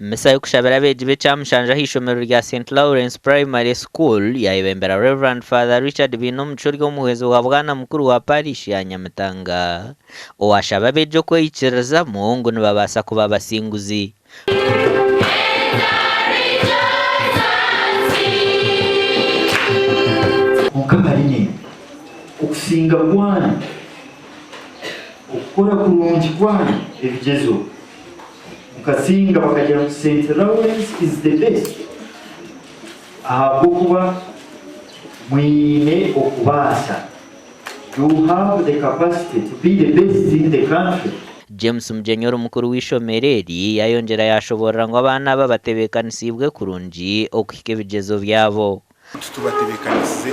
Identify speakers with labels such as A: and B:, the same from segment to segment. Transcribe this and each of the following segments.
A: Misa yo kushabira bejibe cyamushanja hishomero rya St Lawrence Primary School yayibembera Reverend Father Richard Bino mucuri wo muhezo wa bwana mukuru wa parish ya Nyamatanga owashaba bejo okweyikiririzamu ngo nibabasa kuba basinguzi.
B: Mukamarine okusinga bwana okukora kurungi bwana ebigezo mukasinga bakajya mu St Lawrence is the best ahakuba mwine okubasha. You have the capacity to be the best in the country.
A: James Mujenyoro mukuru w'ishomereri yayongera yashobora ngo abana babatebekanisiibwe kurungi okuhika ebigezo byabo.
C: Tubatebekanisize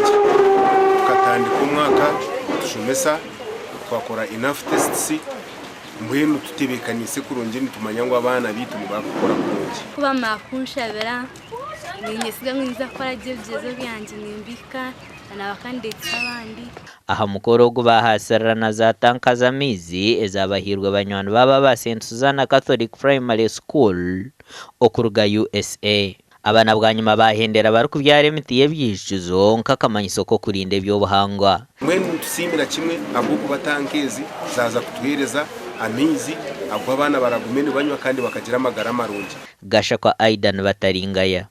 C: tukatandika umwaka tushomesa twakora enough tests mbwenu tutebekanise kurungi nitumanya ngo abana bitu bakora kurungi
D: kuba makunshabira ninyesiga ngiza kora byegezo byanje nimbika n'abakanditsi abandi.
A: Aha mukoro go bahasarana za tanka z'amizi ezabahirwe abanywani baba ba St Susanna Catholic Primary School okuruga USA. Abana bwa nyuma bahendera bari kubyara emiti y'ebyishuzo nk'akamanyiso ko kurinda ebyobuhangwa.
C: Mwenu tusimira kimwe abo kubatankezi zaza kutuhereza amizi abo abana baragumene banywa kandi bakagira amagara marungi.
A: Gasha kwa Aidan Bataringaya.